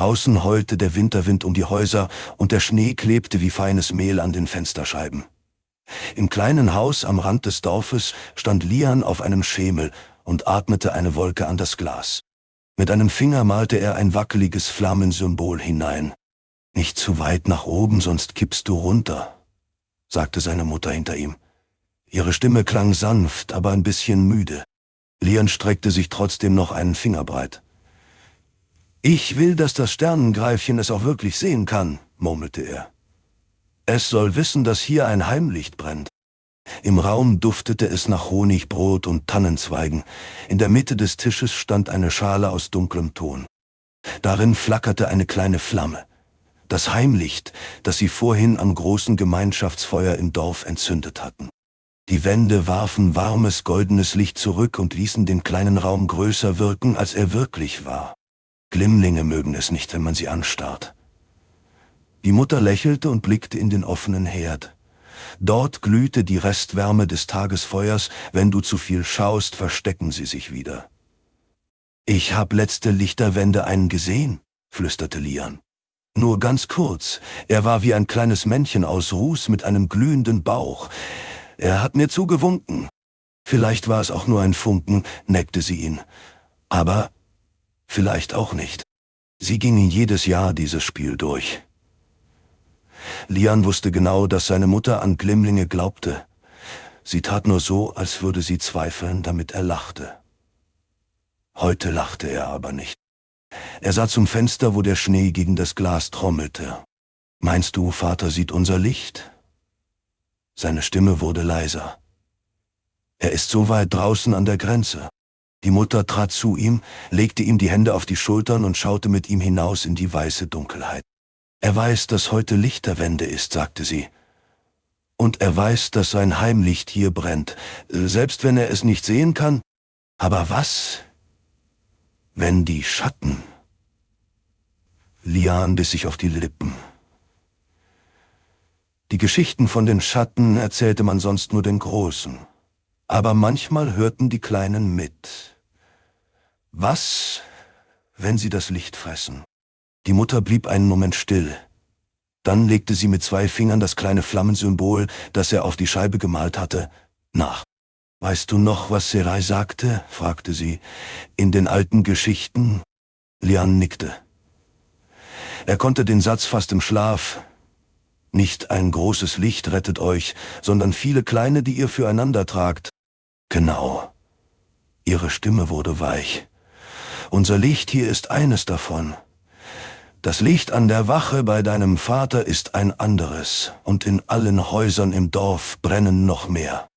Draußen heulte der Winterwind um die Häuser und der Schnee klebte wie feines Mehl an den Fensterscheiben. Im kleinen Haus am Rand des Dorfes stand Lian auf einem Schemel und atmete eine Wolke an das Glas. Mit einem Finger malte er ein wackeliges Flammensymbol hinein. »Nicht zu weit nach oben, sonst kippst du runter«, sagte seine Mutter hinter ihm. Ihre Stimme klang sanft, aber ein bisschen müde. Lian streckte sich trotzdem noch einen Finger breit. »Ich will, dass das Sternengreifchen es auch wirklich sehen kann«, murmelte er. »Es soll wissen, dass hier ein Heimlicht brennt.« Im Raum duftete es nach Honigbrot und Tannenzweigen. In der Mitte des Tisches stand eine Schale aus dunklem Ton. Darin flackerte eine kleine Flamme. Das Heimlicht, das sie vorhin am großen Gemeinschaftsfeuer im Dorf entzündet hatten. Die Wände warfen warmes, goldenes Licht zurück und ließen den kleinen Raum größer wirken, als er wirklich war. Glimmlinge mögen es nicht, wenn man sie anstarrt. Die Mutter lächelte und blickte in den offenen Herd. Dort glühte die Restwärme des Tagesfeuers, wenn du zu viel schaust, verstecken sie sich wieder. »Ich hab letzte Lichterwende einen gesehen«, flüsterte Lian. »Nur ganz kurz, er war wie ein kleines Männchen aus Ruß mit einem glühenden Bauch. Er hat mir zugewunken. Vielleicht war es auch nur ein Funken«, neckte sie ihn. »Aber vielleicht auch nicht. Sie gingen jedes Jahr dieses Spiel durch.« Lian wusste genau, dass seine Mutter an Glimmlinge glaubte. Sie tat nur so, als würde sie zweifeln, damit er lachte. Heute lachte er aber nicht. Er sah zum Fenster, wo der Schnee gegen das Glas trommelte. »Meinst du, Vater sieht unser Licht?« Seine Stimme wurde leiser. »Er ist so weit draußen an der Grenze.« Die Mutter trat zu ihm, legte ihm die Hände auf die Schultern und schaute mit ihm hinaus in die weiße Dunkelheit. »Er weiß, dass heute Lichterwende ist«, sagte sie. »Und er weiß, dass sein Heimlicht hier brennt, selbst wenn er es nicht sehen kann. Aber was, wenn die Schatten?« Lian biss sich auf die Lippen. Die Geschichten von den Schatten erzählte man sonst nur den Großen. Aber manchmal hörten die Kleinen mit. Was, wenn sie das Licht fressen? Die Mutter blieb einen Moment still. Dann legte sie mit 2 Fingern das kleine Flammensymbol, das er auf die Scheibe gemalt hatte, nach. »Weißt du noch, was Serai sagte?« fragte sie. »In den alten Geschichten?« Lian nickte. Er konnte den Satz fast im Schlaf. »Nicht ein großes Licht rettet euch, sondern viele kleine, die ihr füreinander tragt.« »Genau.« Ihre Stimme wurde weich. »Unser Licht hier ist eines davon. Das Licht an der Wache bei deinem Vater ist ein anderes, und in allen Häusern im Dorf brennen noch mehr.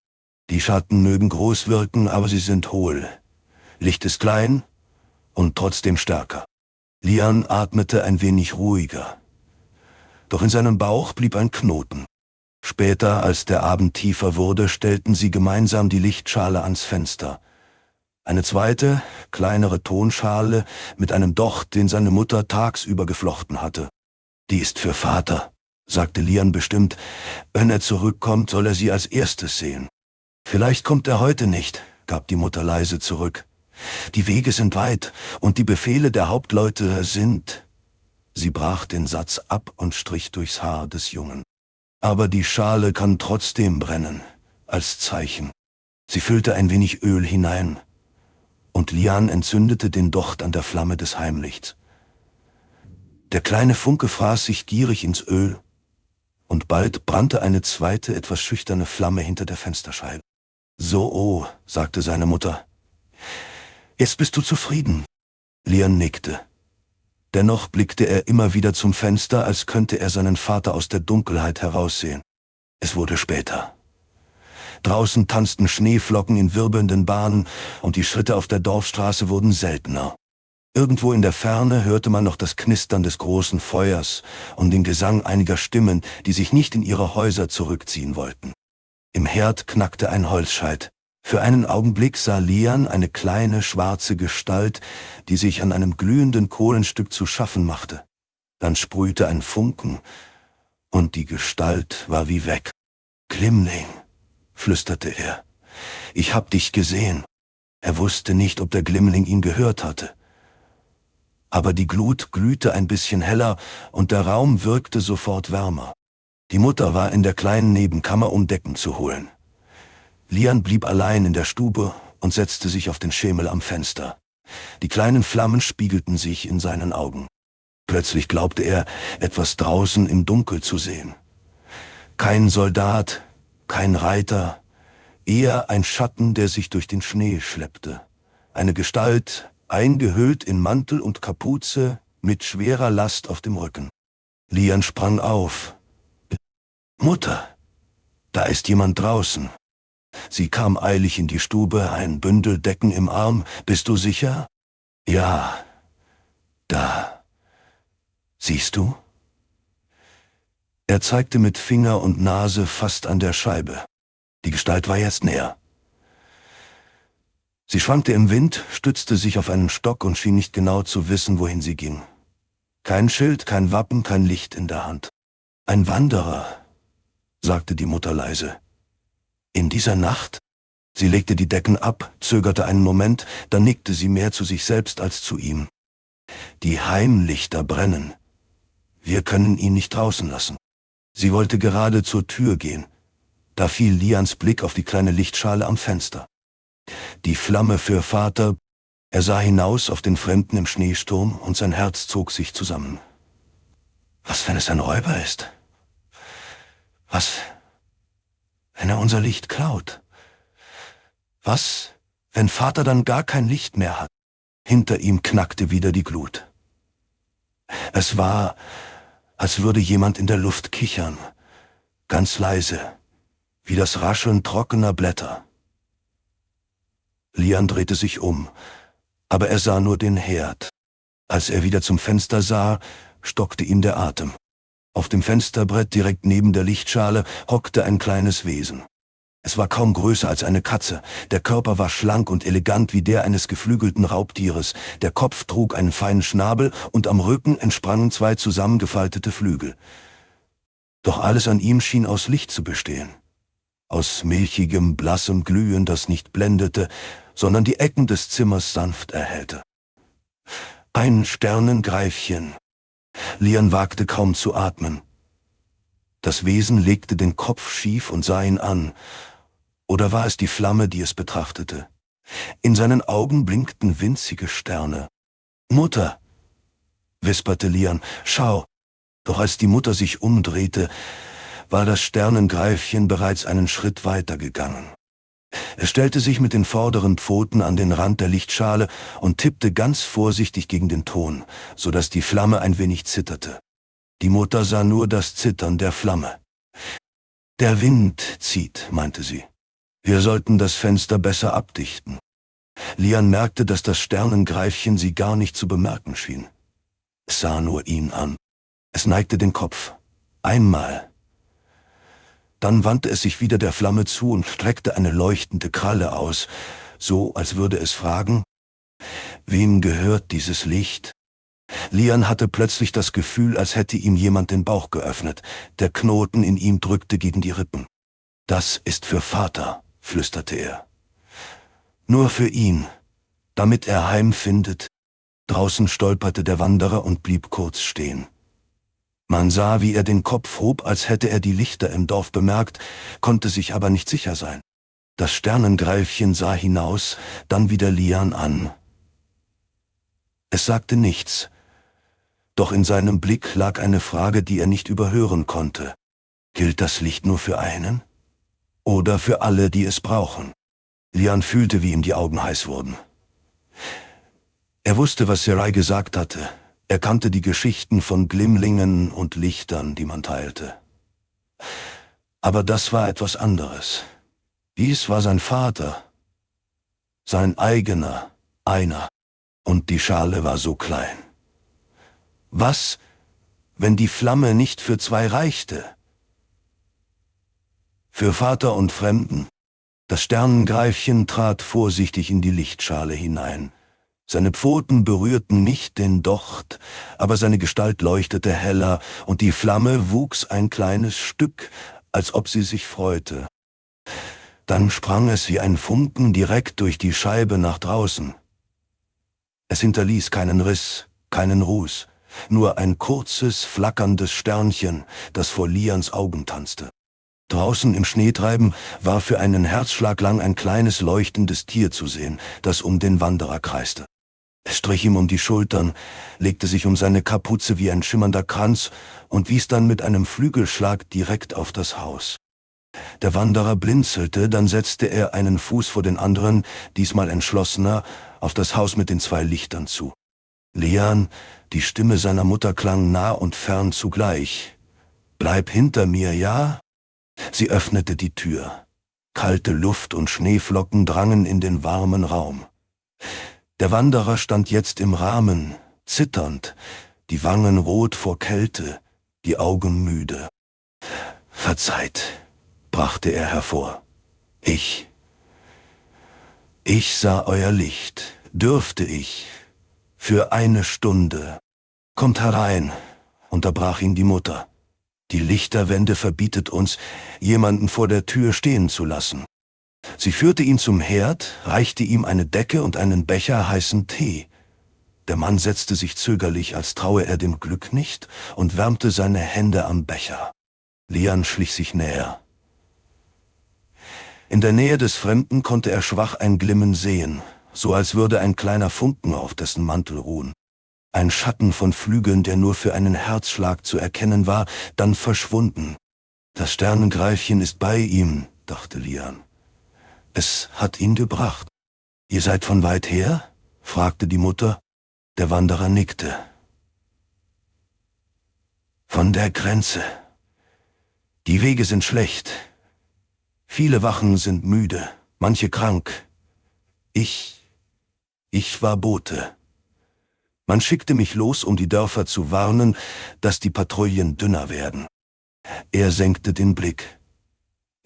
Die Schatten mögen groß wirken, aber sie sind hohl. Licht ist klein und trotzdem stärker.« Lian atmete ein wenig ruhiger. Doch in seinem Bauch blieb ein Knoten. Später, als der Abend tiefer wurde, stellten sie gemeinsam die Lichtschale ans Fenster. Eine zweite, kleinere Tonschale mit einem Docht, den seine Mutter tagsüber geflochten hatte. »Die ist für Vater«, sagte Lian bestimmt. »Wenn er zurückkommt, soll er sie als erstes sehen.« »Vielleicht kommt er heute nicht«, gab die Mutter leise zurück. »Die Wege sind weit und die Befehle der Hauptleute sind...« Sie brach den Satz ab und strich durchs Haar des Jungen. »Aber die Schale kann trotzdem brennen, als Zeichen.« Sie füllte ein wenig Öl hinein. Und Lian entzündete den Docht an der Flamme des Heimlichts. Der kleine Funke fraß sich gierig ins Öl, und bald brannte eine zweite, etwas schüchterne Flamme hinter der Fensterscheibe. »So, oh«, sagte seine Mutter. »Jetzt bist du zufrieden?« Lian nickte. Dennoch blickte er immer wieder zum Fenster, als könnte er seinen Vater aus der Dunkelheit heraussehen. Es wurde später. Draußen tanzten Schneeflocken in wirbelnden Bahnen und die Schritte auf der Dorfstraße wurden seltener. Irgendwo in der Ferne hörte man noch das Knistern des großen Feuers und den Gesang einiger Stimmen, die sich nicht in ihre Häuser zurückziehen wollten. Im Herd knackte ein Holzscheit. Für einen Augenblick sah Lian eine kleine schwarze Gestalt, die sich an einem glühenden Kohlenstück zu schaffen machte. Dann sprühte ein Funken und die Gestalt war wie weg. »Glimmling«, flüsterte er. »Ich hab dich gesehen.« Er wusste nicht, ob der Glimmling ihn gehört hatte. Aber die Glut glühte ein bisschen heller und der Raum wirkte sofort wärmer. Die Mutter war in der kleinen Nebenkammer, um Decken zu holen. Lian blieb allein in der Stube und setzte sich auf den Schemel am Fenster. Die kleinen Flammen spiegelten sich in seinen Augen. Plötzlich glaubte er, etwas draußen im Dunkel zu sehen. Kein Soldat, kein Reiter, eher ein Schatten, der sich durch den Schnee schleppte. Eine Gestalt, eingehüllt in Mantel und Kapuze, mit schwerer Last auf dem Rücken. Lian sprang auf. »Mutter, da ist jemand draußen.« Sie kam eilig in die Stube, ein Bündel Decken im Arm. »Bist du sicher?« »Ja, da. Siehst du?« Er zeigte mit Finger und Nase fast an der Scheibe. Die Gestalt war jetzt näher. Sie schwankte im Wind, stützte sich auf einen Stock und schien nicht genau zu wissen, wohin sie ging. Kein Schild, kein Wappen, kein Licht in der Hand. »Ein Wanderer«, sagte die Mutter leise. »In dieser Nacht?« Sie legte die Decken ab, zögerte einen Moment, dann nickte sie mehr zu sich selbst als zu ihm. »Die Heimlichter brennen. Wir können ihn nicht draußen lassen.« Sie wollte gerade zur Tür gehen. Da fiel Lians Blick auf die kleine Lichtschale am Fenster. Die Flamme für Vater. Er sah hinaus auf den Fremden im Schneesturm und sein Herz zog sich zusammen. Was, wenn es ein Räuber ist? Was, wenn er unser Licht klaut? Was, wenn Vater dann gar kein Licht mehr hat? Hinter ihm knackte wieder die Glut. Es war, als würde jemand in der Luft kichern, ganz leise, wie das Rascheln trockener Blätter. Lian drehte sich um, aber er sah nur den Herd. Als er wieder zum Fenster sah, stockte ihm der Atem. Auf dem Fensterbrett direkt neben der Lichtschale hockte ein kleines Wesen. Es war kaum größer als eine Katze, der Körper war schlank und elegant wie der eines geflügelten Raubtieres, der Kopf trug einen feinen Schnabel und am Rücken entsprangen zwei zusammengefaltete Flügel. Doch alles an ihm schien aus Licht zu bestehen. Aus milchigem, blassem Glühen, das nicht blendete, sondern die Ecken des Zimmers sanft erhellte. Ein Sternengreifchen. Lian wagte kaum zu atmen. Das Wesen legte den Kopf schief und sah ihn an. Oder war es die Flamme, die es betrachtete? In seinen Augen blinkten winzige Sterne. »Mutter«, wisperte Lian, »schau!« Doch als die Mutter sich umdrehte, war das Sternengreifchen bereits einen Schritt weiter gegangen. Es stellte sich mit den vorderen Pfoten an den Rand der Lichtschale und tippte ganz vorsichtig gegen den Ton, so dass die Flamme ein wenig zitterte. Die Mutter sah nur das Zittern der Flamme. »Der Wind zieht«, meinte sie. »Wir sollten das Fenster besser abdichten.« Lian merkte, dass das Sternengreifchen sie gar nicht zu bemerken schien. Es sah nur ihn an. Es neigte den Kopf. Einmal. Dann wandte es sich wieder der Flamme zu und streckte eine leuchtende Kralle aus, so als würde es fragen, »Wem gehört dieses Licht?« Lian hatte plötzlich das Gefühl, als hätte ihm jemand den Bauch geöffnet. Der Knoten in ihm drückte gegen die Rippen. »Das ist für Vater«, flüsterte er. »Nur für ihn, damit er heimfindet.« Draußen stolperte der Wanderer und blieb kurz stehen. Man sah, wie er den Kopf hob, als hätte er die Lichter im Dorf bemerkt, konnte sich aber nicht sicher sein. Das Sternengreifchen sah hinaus, dann wieder Lian an. Es sagte nichts, doch in seinem Blick lag eine Frage, die er nicht überhören konnte. Gilt das Licht nur für einen? Oder für alle, die es brauchen? Lian fühlte, wie ihm die Augen heiß wurden. Er wusste, was Serai gesagt hatte. Er kannte die Geschichten von Glimmlingen und Lichtern, die man teilte. Aber das war etwas anderes. Dies war sein Vater, sein eigener, einer, und die Schale war so klein. Was, wenn die Flamme nicht für zwei reichte? Für Vater und Fremden. Das Sternengreifchen trat vorsichtig in die Lichtschale hinein. Seine Pfoten berührten nicht den Docht, aber seine Gestalt leuchtete heller, und die Flamme wuchs ein kleines Stück, als ob sie sich freute. Dann sprang es wie ein Funken direkt durch die Scheibe nach draußen. Es hinterließ keinen Riss, keinen Ruß, nur ein kurzes, flackerndes Sternchen, das vor Lians Augen tanzte. Draußen im Schneetreiben war für einen Herzschlag lang ein kleines leuchtendes Tier zu sehen, das um den Wanderer kreiste. Es strich ihm um die Schultern, legte sich um seine Kapuze wie ein schimmernder Kranz und wies dann mit einem Flügelschlag direkt auf das Haus. Der Wanderer blinzelte, dann setzte er einen Fuß vor den anderen, diesmal entschlossener, auf das Haus mit den 2 Lichtern zu. Lian, die Stimme seiner Mutter klang nah und fern zugleich. »Bleib hinter mir, ja?« Sie öffnete die Tür. Kalte Luft und Schneeflocken drangen in den warmen Raum. Der Wanderer stand jetzt im Rahmen, zitternd, die Wangen rot vor Kälte, die Augen müde. »Verzeiht«, brachte er hervor. Ich sah euer Licht, dürfte ich, für eine Stunde. Kommt herein«, unterbrach ihn die Mutter. »Die Lichterwende verbietet uns, jemanden vor der Tür stehen zu lassen.« Sie führte ihn zum Herd, reichte ihm eine Decke und einen Becher heißen Tee. Der Mann setzte sich zögerlich, als traue er dem Glück nicht, und wärmte seine Hände am Becher. Lian schlich sich näher. In der Nähe des Fremden konnte er schwach ein Glimmen sehen, so als würde ein kleiner Funken auf dessen Mantel ruhen. Ein Schatten von Flügeln, der nur für einen Herzschlag zu erkennen war, dann verschwunden. »Das Sternengreifchen ist bei ihm«, dachte Lian. »Es hat ihn gebracht.« »Ihr seid von weit her?« fragte die Mutter. Der Wanderer nickte. »Von der Grenze. Die Wege sind schlecht. Viele Wachen sind müde, manche krank. Ich war Bote. Man schickte mich los, um die Dörfer zu warnen, dass die Patrouillen dünner werden.« Er senkte den Blick.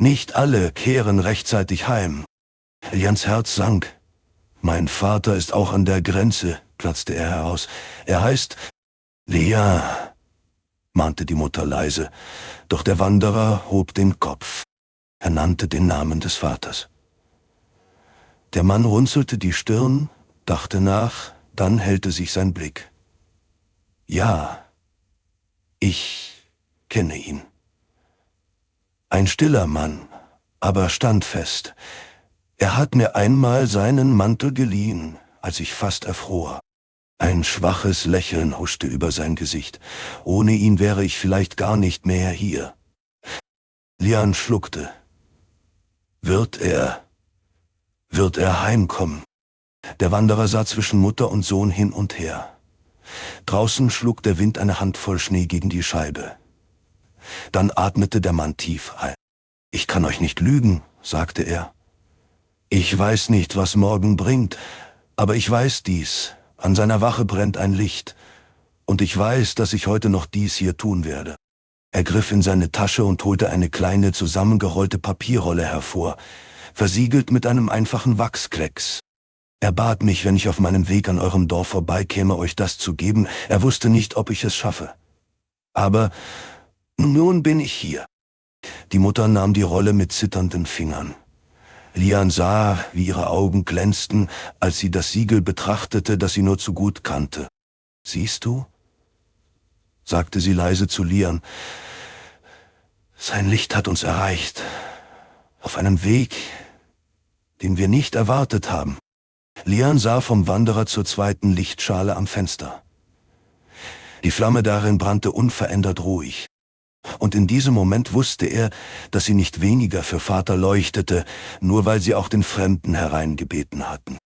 »Nicht alle kehren rechtzeitig heim.« Lians Herz sank. »Mein Vater ist auch an der Grenze«, platzte er heraus. »Er heißt Lian«, mahnte die Mutter leise, doch der Wanderer hob den Kopf. Er nannte den Namen des Vaters. Der Mann runzelte die Stirn, dachte nach, dann hellte sich sein Blick. »Ja, ich kenne ihn. Ein stiller Mann, aber standfest. Er hat mir einmal seinen Mantel geliehen, als ich fast erfror. Ein schwaches Lächeln huschte über sein Gesicht. Ohne ihn wäre ich vielleicht gar nicht mehr hier.« Lian schluckte. Wird er heimkommen? Der Wanderer sah zwischen Mutter und Sohn hin und her. Draußen schlug der Wind eine Handvoll Schnee gegen die Scheibe. Dann atmete der Mann tief ein. »Ich kann euch nicht lügen«, sagte er. »Ich weiß nicht, was morgen bringt, aber ich weiß dies, an seiner Wache brennt ein Licht, und ich weiß, dass ich heute noch dies hier tun werde.« Er griff in seine Tasche und holte eine kleine, zusammengerollte Papierrolle hervor, versiegelt mit einem einfachen Wachsklecks. Er bat mich, wenn ich auf meinem Weg an eurem Dorf vorbeikäme, euch das zu geben. Er wusste nicht, ob ich es schaffe. Aber nun bin ich hier. Die Mutter nahm die Rolle mit zitternden Fingern. Lian sah, wie ihre Augen glänzten, als sie das Siegel betrachtete, das sie nur zu gut kannte. »Siehst du?« sagte sie leise zu Lian. »Sein Licht hat uns erreicht. Auf einem Weg, den wir nicht erwartet haben.« Lian sah vom Wanderer zur zweiten Lichtschale am Fenster. Die Flamme darin brannte unverändert ruhig. Und in diesem Moment wusste er, dass sie nicht weniger für Vater leuchtete, nur weil sie auch den Fremden hereingebeten hatten.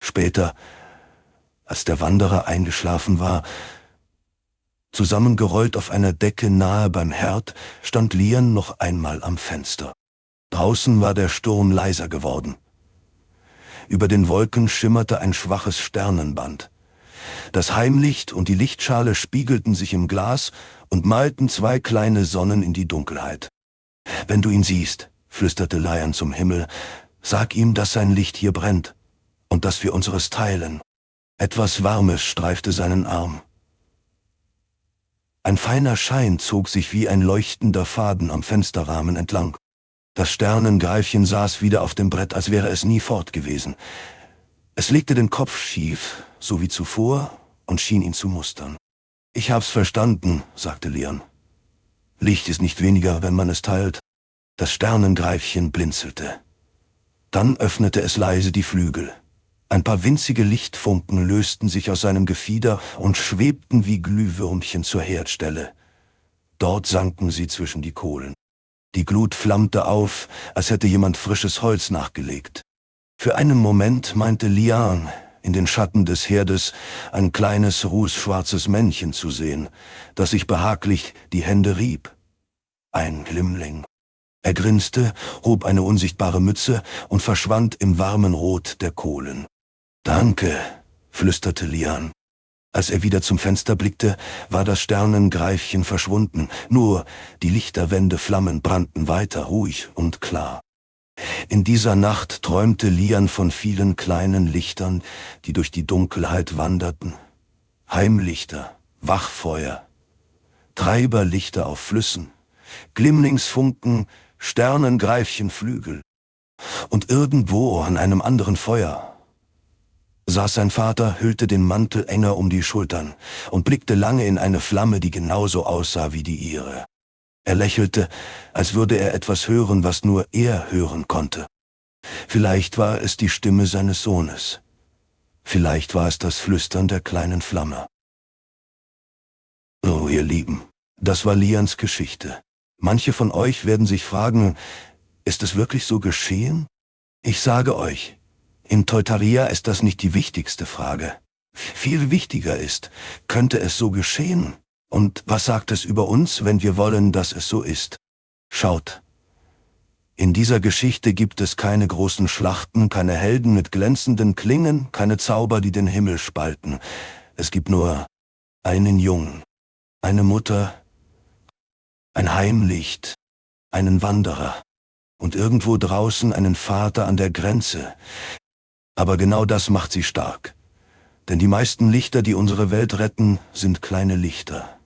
Später, als der Wanderer eingeschlafen war, zusammengerollt auf einer Decke nahe beim Herd, stand Lian noch einmal am Fenster. Draußen war der Sturm leiser geworden. Über den Wolken schimmerte ein schwaches Sternenband. Das Heimlicht und die Lichtschale spiegelten sich im Glas und malten 2 kleine Sonnen in die Dunkelheit. »Wenn du ihn siehst«, flüsterte Lian zum Himmel, »sag ihm, dass sein Licht hier brennt und dass wir unseres teilen.« Etwas Warmes streifte seinen Arm. Ein feiner Schein zog sich wie ein leuchtender Faden am Fensterrahmen entlang. Das Sternengreifchen saß wieder auf dem Brett, als wäre es nie fort gewesen. Es legte den Kopf schief, so wie zuvor, und schien ihn zu mustern. »Ich hab's verstanden«, sagte Lian. »Licht ist nicht weniger, wenn man es teilt.« Das Sternengreifchen blinzelte. Dann öffnete es leise die Flügel. Ein paar winzige Lichtfunken lösten sich aus seinem Gefieder und schwebten wie Glühwürmchen zur Herdstelle. Dort sanken sie zwischen die Kohlen. Die Glut flammte auf, als hätte jemand frisches Holz nachgelegt. Für einen Moment meinte Lian, in den Schatten des Herdes ein kleines, rußschwarzes Männchen zu sehen, das sich behaglich die Hände rieb. Ein Glimmling. Er grinste, hob eine unsichtbare Mütze und verschwand im warmen Rot der Kohlen. »Danke«, flüsterte Lian. Als er wieder zum Fenster blickte, war das Sternengreifchen verschwunden, nur die lichterwende Flammen brannten weiter, ruhig und klar. In dieser Nacht träumte Lian von vielen kleinen Lichtern, die durch die Dunkelheit wanderten. Heimlichter, Wachfeuer, Treiberlichter auf Flüssen, Glimmlingsfunken, Sternengreifchenflügel. Und irgendwo an einem anderen Feuer saß sein Vater, hüllte den Mantel enger um die Schultern und blickte lange in eine Flamme, die genauso aussah wie die ihre. Er lächelte, als würde er etwas hören, was nur er hören konnte. Vielleicht war es die Stimme seines Sohnes. Vielleicht war es das Flüstern der kleinen Flamme. Oh, ihr Lieben, das war Lians Geschichte. Manche von euch werden sich fragen, ist es wirklich so geschehen? Ich sage euch, in Teutaria ist das nicht die wichtigste Frage. Viel wichtiger ist, könnte es so geschehen? Und was sagt es über uns, wenn wir wollen, dass es so ist? Schaut, in dieser Geschichte gibt es keine großen Schlachten, keine Helden mit glänzenden Klingen, keine Zauber, die den Himmel spalten. Es gibt nur einen Jungen, eine Mutter, ein Heimlicht, einen Wanderer und irgendwo draußen einen Vater an der Grenze. Aber genau das macht sie stark. Denn die meisten Lichter, die unsere Welt retten, sind kleine Lichter.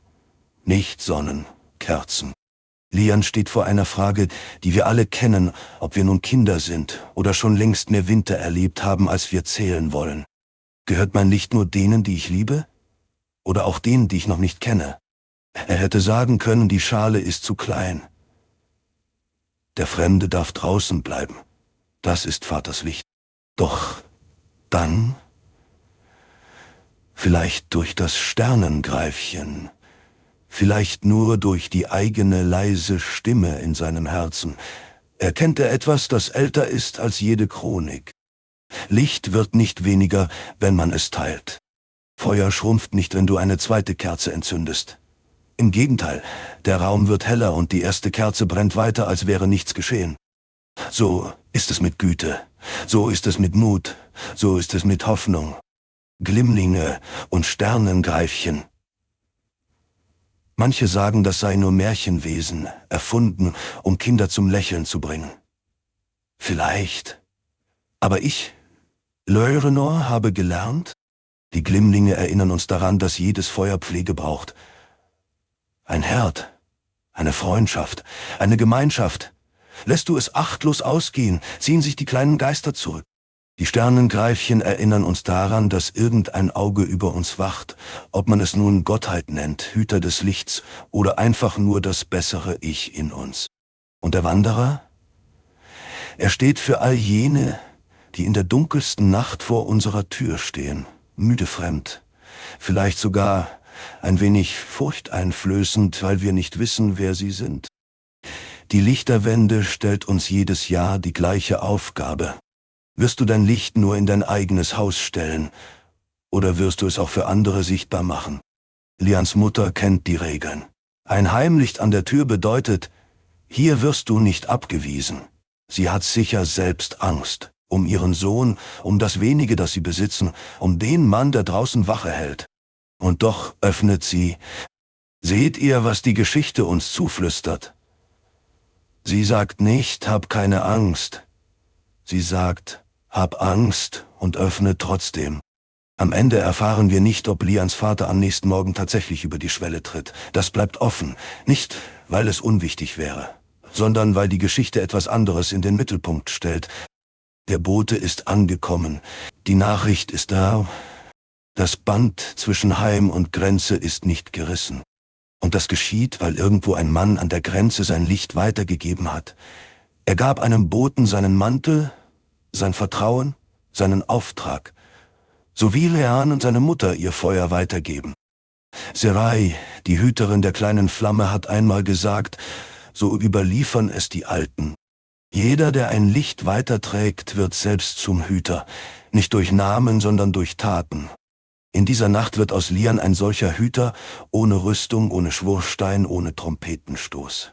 Nicht Sonnen, Kerzen. Lian steht vor einer Frage, die wir alle kennen, ob wir nun Kinder sind oder schon längst mehr Winter erlebt haben, als wir zählen wollen. Gehört mein Licht nur denen, die ich liebe? Oder auch denen, die ich noch nicht kenne? Er hätte sagen können, die Schale ist zu klein. Der Fremde darf draußen bleiben. Das ist Vaters Licht. Doch dann, vielleicht durch das Sternengreifchen, vielleicht nur durch die eigene leise Stimme in seinem Herzen, erkennt er etwas, das älter ist als jede Chronik. Licht wird nicht weniger, wenn man es teilt. Feuer schrumpft nicht, wenn du eine zweite Kerze entzündest. Im Gegenteil, der Raum wird heller und die erste Kerze brennt weiter, als wäre nichts geschehen. So ist es mit Güte, so ist es mit Mut, so ist es mit Hoffnung. Glimmlinge und Sternengreifchen. Manche sagen, das sei nur Märchenwesen, erfunden, um Kinder zum Lächeln zu bringen. Vielleicht. Aber ich, Leurenor, habe gelernt, die Glimmlinge erinnern uns daran, dass jedes Feuer Pflege braucht. Ein Herd, eine Freundschaft, eine Gemeinschaft. Lässt du es achtlos ausgehen, ziehen sich die kleinen Geister zurück. Die Sternengreifchen erinnern uns daran, dass irgendein Auge über uns wacht, ob man es nun Gottheit nennt, Hüter des Lichts oder einfach nur das bessere Ich in uns. Und der Wanderer? Er steht für all jene, die in der dunkelsten Nacht vor unserer Tür stehen, müde fremd, vielleicht sogar ein wenig furchteinflößend, weil wir nicht wissen, wer sie sind. Die Lichterwende stellt uns jedes Jahr die gleiche Aufgabe. Wirst du dein Licht nur in dein eigenes Haus stellen, oder wirst du es auch für andere sichtbar machen? Lians Mutter kennt die Regeln. Ein Heimlicht an der Tür bedeutet, hier wirst du nicht abgewiesen. Sie hat sicher selbst Angst, um ihren Sohn, um das wenige, das sie besitzen, um den Mann, der draußen Wache hält. Und doch öffnet sie. Seht ihr, was die Geschichte uns zuflüstert? Sie sagt nicht, hab keine Angst. Sie sagt, hab Angst und öffne trotzdem. Am Ende erfahren wir nicht, ob Lians Vater am nächsten Morgen tatsächlich über die Schwelle tritt. Das bleibt offen, nicht weil es unwichtig wäre, sondern weil die Geschichte etwas anderes in den Mittelpunkt stellt. Der Bote ist angekommen, die Nachricht ist da, Das Band zwischen Heim und Grenze ist nicht gerissen. Und das geschieht, weil irgendwo ein Mann an der Grenze sein Licht weitergegeben hat. Er gab einem Boten seinen Mantel, sein Vertrauen, seinen Auftrag, so wie Leanne und seine Mutter ihr Feuer weitergeben. Serai, die Hüterin der kleinen Flamme, hat einmal gesagt, so überliefern es die Alten: Jeder, der ein Licht weiterträgt, wird selbst zum Hüter, nicht durch Namen, sondern durch Taten. In dieser Nacht wird aus Lian ein solcher Hüter, ohne Rüstung, ohne Schwurstein, ohne Trompetenstoß.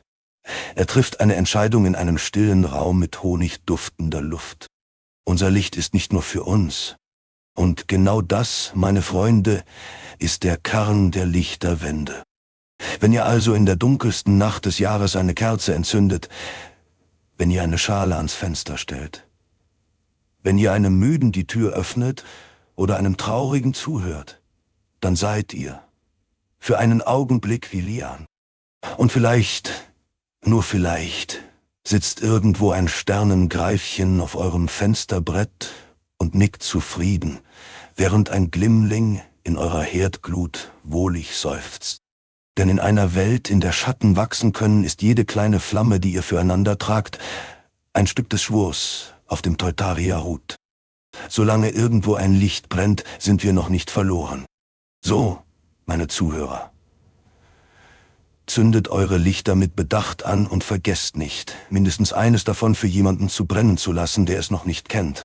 Er trifft eine Entscheidung in einem stillen Raum mit honigduftender Luft. Unser Licht ist nicht nur für uns. Und genau das, meine Freunde, ist der Kern der Lichterwende. Wenn ihr also in der dunkelsten Nacht des Jahres eine Kerze entzündet, wenn ihr eine Schale ans Fenster stellt, wenn ihr einem Müden die Tür öffnet oder einem Traurigen zuhört, dann seid ihr für einen Augenblick wie Lian. Und vielleicht, nur vielleicht, sitzt irgendwo ein Sternengreifchen auf eurem Fensterbrett und nickt zufrieden, während ein Glimmling in eurer Herdglut wohlig seufzt. Denn in einer Welt, in der Schatten wachsen können, ist jede kleine Flamme, die ihr füreinander tragt, ein Stück des Schwurs auf dem Teutaria-Hut. Solange irgendwo ein Licht brennt, sind wir noch nicht verloren. So, meine Zuhörer, zündet eure Lichter mit Bedacht an und vergesst nicht, mindestens eines davon für jemanden zu brennen zu lassen, der es noch nicht kennt.